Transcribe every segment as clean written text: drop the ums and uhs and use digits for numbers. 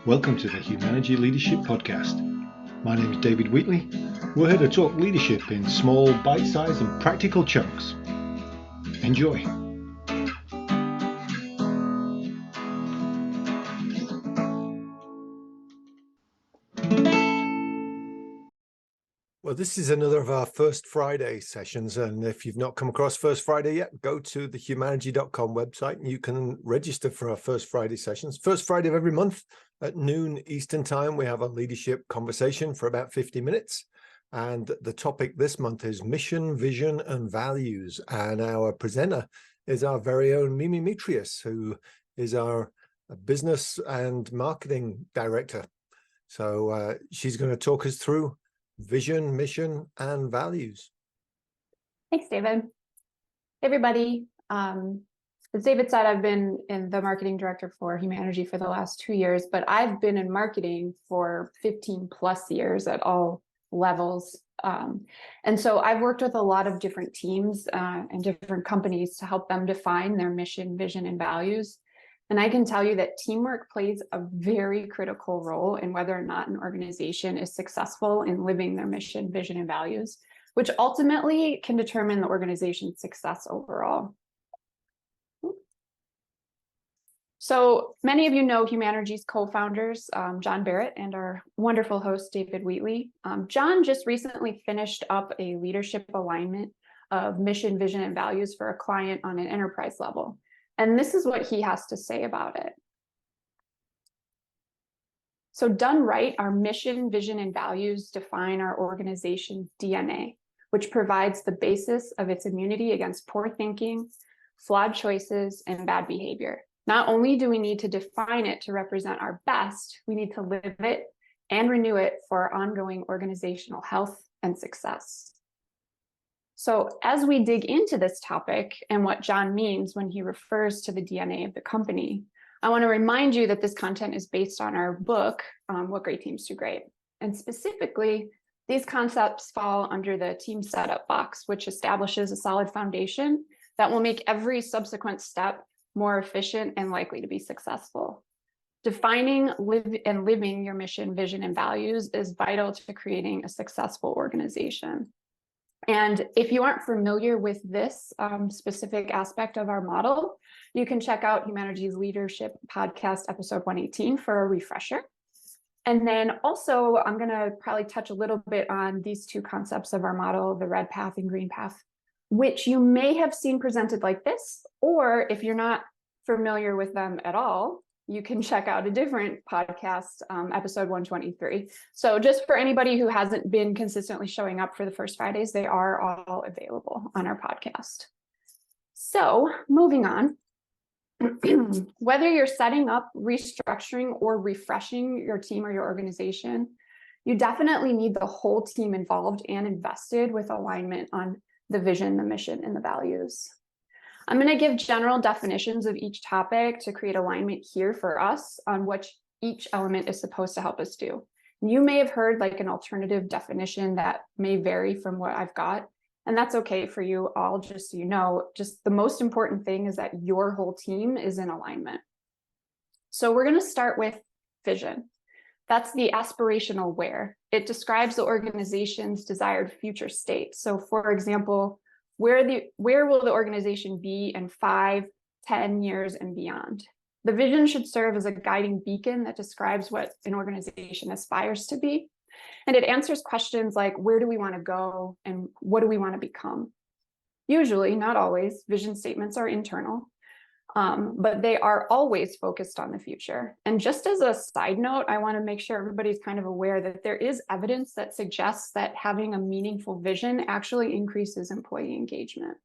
Welcome to the Humanergy Leadership Podcast. My name is David Wheatley. We're here to talk leadership in small, bite-sized and practical chunks. Enjoy. Well, this is another of our First Friday sessions, and if you've not come across First Friday yet, go to the humanergy.com website and you can register for our First Friday sessions. First Friday of every month at noon Eastern Time, we have a leadership conversation for about 50 minutes. And the topic this month is mission, vision, and values. And our presenter is our very own Mimi Mitrius, who is our business and marketing director. So she's going to talk us through vision, mission, and values. Thanks, David. Hey, everybody. As David said, I've been in the marketing director for Humanergy for the last 2 years, but I've been in marketing for 15 plus years at all levels. And so I've worked with a lot of different teams and different companies to help them define their mission, vision, and values. And I can tell you that teamwork plays a very critical role in whether or not an organization is successful in living their mission, vision, and values, which ultimately can determine the organization's success overall. So many of you know Humanergy's co-founders, John Barrett and our wonderful host, David Wheatley. John just recently finished up a leadership alignment of mission, vision, and values for a client on an enterprise level. And this is what he has to say about it. So done right, our mission, vision, and values define our organization's DNA, which provides the basis of its immunity against poor thinking, flawed choices, and bad behavior. Not only do we need to define it to represent our best, we need to live it and renew it for our ongoing organizational health and success. So as we dig into this topic and what John means when he refers to the DNA of the company, I want to remind you that this content is based on our book, What Great Teams Do Great. And specifically, these concepts fall under the team setup box, which establishes a solid foundation that will make every subsequent step more efficient and likely to be successful. Defining, and living your mission, vision, and values is vital to creating a successful organization. And if you aren't familiar with this specific aspect of our model, you can check out Humanergy's Leadership Podcast, episode 118 for a refresher. And then also, I'm going to probably touch a little bit on these two concepts of our model, the red path and green path, which you may have seen presented like this, or if you're not familiar with them at all, you can check out a different podcast, episode 123. So just for anybody who hasn't been consistently showing up for the First Fridays, they are all available on our podcast. So moving on, whether you're setting up, restructuring, or refreshing your team or your organization, you definitely need the whole team involved and invested with alignment on the vision, the mission, and the values. I'm going to give general definitions of each topic to create alignment here for us on what each element is supposed to help us do. You may have heard like an alternative definition that may vary from what I've got, and that's okay for you all, just so you know. Just the most important thing is that your whole team is in alignment. So we're going to start with vision. That's the aspirational where. It describes the organization's desired future state. So for example, where will the organization be in 5, 10 years and beyond? The vision should serve as a guiding beacon that describes what an organization aspires to be. And it answers questions like, where do we want to go and what do we want to become? Usually, not always, vision statements are internal, but they are always focused on the future. And just as a side note, I want to make sure everybody's kind of aware that there is evidence that suggests that having a meaningful vision actually increases employee engagement.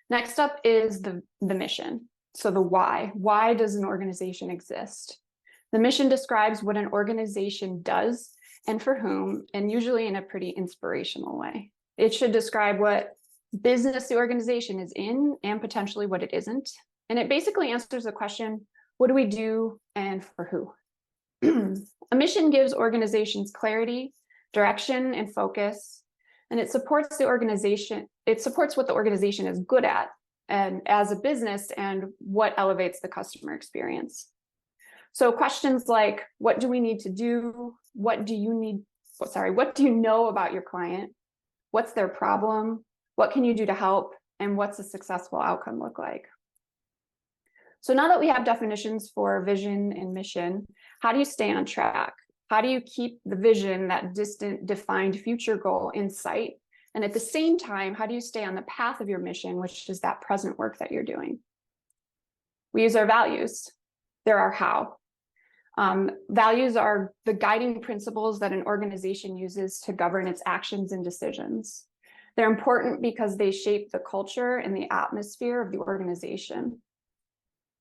Next up is the mission. So the why. Why does an organization exist? The mission describes what an organization does and for whom, and usually in a pretty inspirational way. It should describe what business the organization is in and potentially what it isn't. And it basically answers the question, what do we do and for who? A mission gives organizations clarity, direction, and focus, and it supports the organization. It supports what the organization is good at and as a business and what elevates the customer experience. So questions like, what do we need to do? What do you know about your client? What's their problem? What can you do to help? And what's a successful outcome look like? So now that we have definitions for vision and mission, how do you stay on track? How do you keep the vision, that distant, defined future goal, in sight? And at the same time, how do you stay on the path of your mission, which is that present work that you're doing? We use our values. They're our how. Values are the guiding principles that an organization uses to govern its actions and decisions. They're important because they shape the culture and the atmosphere of the organization.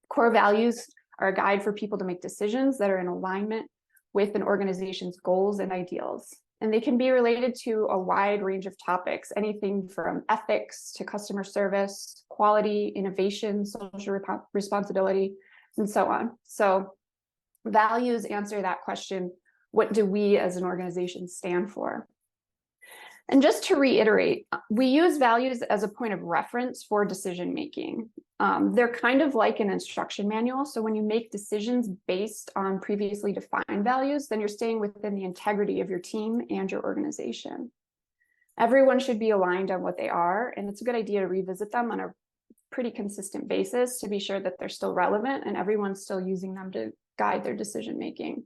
Core values are a guide for people to make decisions that are in alignment with an organization's goals and ideals. And they can be related to a wide range of topics, anything from ethics to customer service, quality, innovation, social responsibility, and so on. So values answer that question, what do we as an organization stand for? And just to reiterate, we use values as a point of reference for decision making. They're kind of like an instruction manual. So when you make decisions based on previously defined values, then you're staying within the integrity of your team and your organization. Everyone should be aligned on what they are, and it's a good idea to revisit them on a pretty consistent basis to be sure that they're still relevant and everyone's still using them to guide their decision making.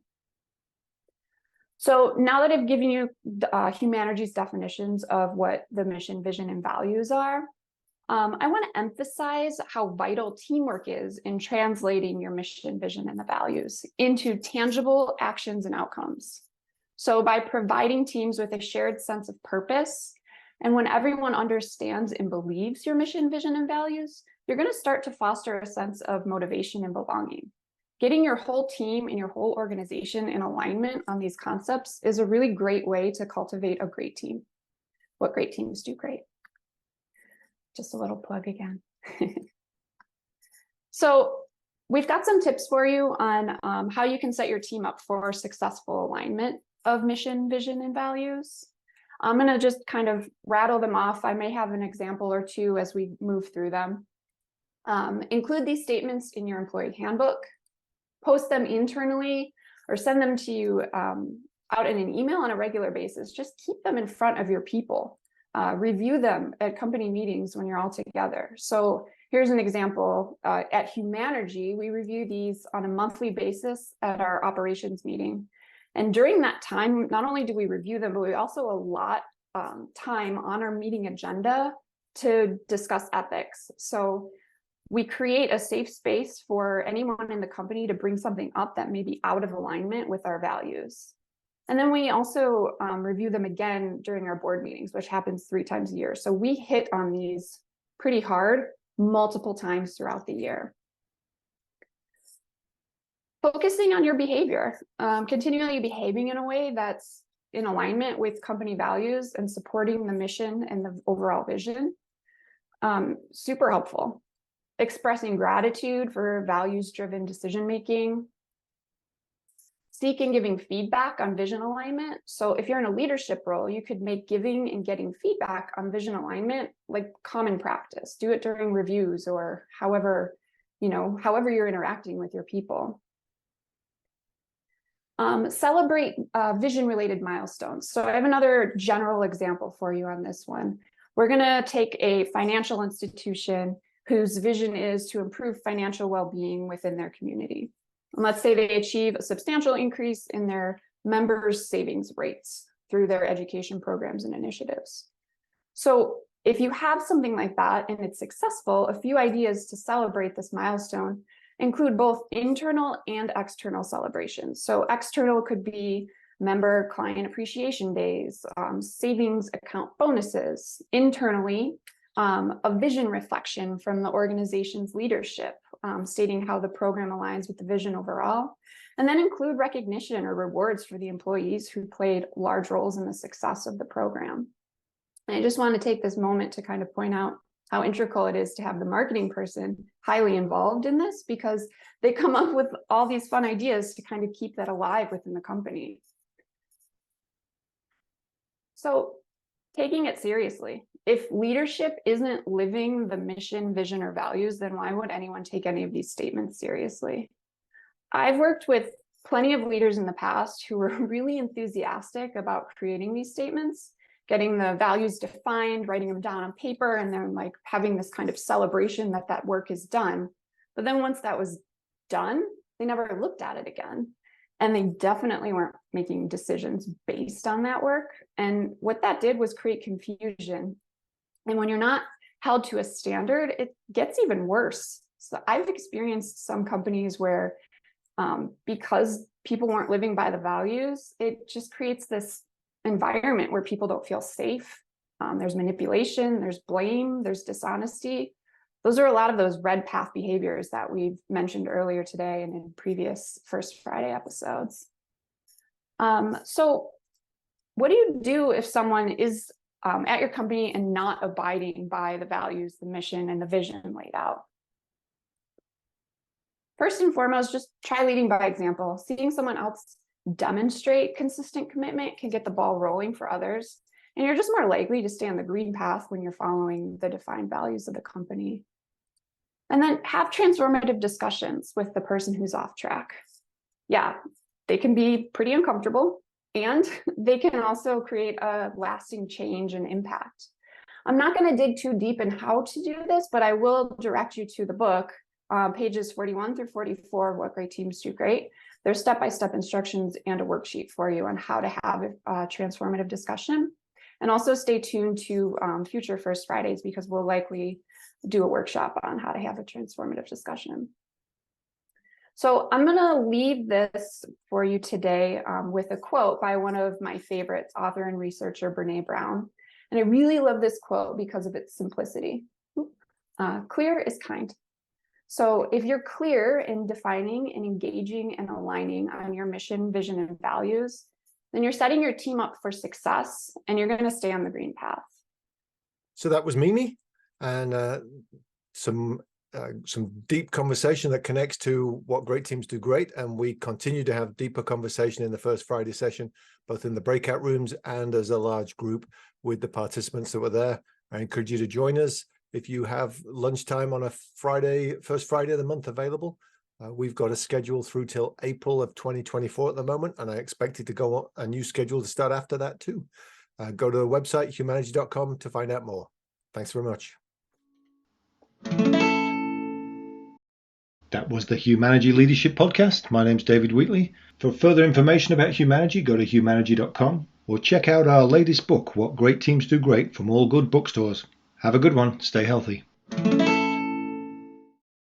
So now that I've given you Humanergy's definitions of what the mission, vision, and values are, I want to emphasize how vital teamwork is in translating your mission, vision, and the values into tangible actions and outcomes. So by providing teams with a shared sense of purpose, and when everyone understands and believes your mission, vision, and values, you're going to start to foster a sense of motivation and belonging. Getting your whole team and your whole organization in alignment on these concepts is a really great way to cultivate a great team. What great teams do great. Just a little plug again. So we've got some tips for you on how you can set your team up for successful alignment of mission, vision, and values. I'm going to just kind of rattle them off. I may have an example or two as we move through them. Include these statements in your employee handbook. Post them internally or send them to you out in an email on a regular basis. Just keep them in front of your people. Review them at company meetings when you're all together. So here's an example. At Humanergy, we review these on a monthly basis at our operations meeting. And during that time, not only do we review them, but we also allot time on our meeting agenda to discuss ethics. So we create a safe space for anyone in the company to bring something up that may be out of alignment with our values. And then we also review them again during our board meetings, which happens 3 times a year. So we hit on these pretty hard multiple times throughout the year. Focusing on your behavior, continually behaving in a way that's in alignment with company values and supporting the mission and the overall vision. Super helpful. Expressing gratitude for values-driven decision-making. Seek and giving feedback on vision alignment. So if you're in a leadership role, you could make giving and getting feedback on vision alignment like common practice. Do it during reviews or however you're interacting with your people. Celebrate vision-related milestones. So I have another general example for you on this one. We're going to take a financial institution whose vision is to improve financial well-being within their community. And let's say they achieve a substantial increase in their members' savings rates through their education programs and initiatives. So if you have something like that and it's successful, a few ideas to celebrate this milestone include both internal and external celebrations. So external could be member client appreciation days, savings account bonuses. Internally, a vision reflection from the organization's leadership, stating how the program aligns with the vision overall, and then include recognition or rewards for the employees who played large roles in the success of the program. And I just want to take this moment to kind of point out how integral it is to have the marketing person highly involved in this, because they come up with all these fun ideas to kind of keep that alive within the company. So taking it seriously. If leadership isn't living the mission, vision, or values, then why would anyone take any of these statements seriously? I've worked with plenty of leaders in the past who were really enthusiastic about creating these statements, getting the values defined, writing them down on paper, and then like having this kind of celebration that that work is done. But then once that was done, they never looked at it again. And they definitely weren't making decisions based on that work. And what that did was create confusion. And when you're not held to a standard, it gets even worse. So I've experienced some companies where because people weren't living by the values, it just creates this environment where people don't feel safe. There's manipulation, there's blame, there's dishonesty. Those are a lot of those red path behaviors that we've mentioned earlier today and in previous First Friday episodes. So what do you do if someone is at your company and not abiding by the values, the mission, and the vision laid out? First and foremost, just try leading by example. Seeing someone else demonstrate consistent commitment can get the ball rolling for others. And you're just more likely to stay on the green path when you're following the defined values of the company. And then have transformative discussions with the person who's off track. Yeah, they can be pretty uncomfortable, and they can also create a lasting change and impact. I'm not going to dig too deep in how to do this, but I will direct you to the book, pages 41 through 44 of What Great Teams Do Great. There's step-by-step instructions and a worksheet for you on how to have a transformative discussion. And also stay tuned to future First Fridays, because we'll likely do a workshop on how to have a transformative discussion. So I'm going to leave this for you today with a quote by one of my favorites, author and researcher Brene Brown. And I really love this quote because of its simplicity. Clear is kind. So if you're clear in defining and engaging and aligning on your mission, vision, and values, then you're setting your team up for success, and you're going to stay on the green path. So that was Mimi, and some deep conversation that connects to what great teams do great. And we continue to have deeper conversation in the First Friday session, both in the breakout rooms and as a large group with the participants that were there. I encourage you to join us. If you have lunchtime on a Friday, first Friday of the month available, we've got a schedule through till April of 2024 at the moment, and I expect it to go on a new schedule to start after that too. Go to the website, humanergy.com, to find out more. Thanks very much. That was the Humanergy Leadership Podcast. My name's David Wheatley. For further information about Humanergy, go to humanergy.com or check out our latest book, What Great Teams Do Great, from all good bookstores. Have a good one. Stay healthy.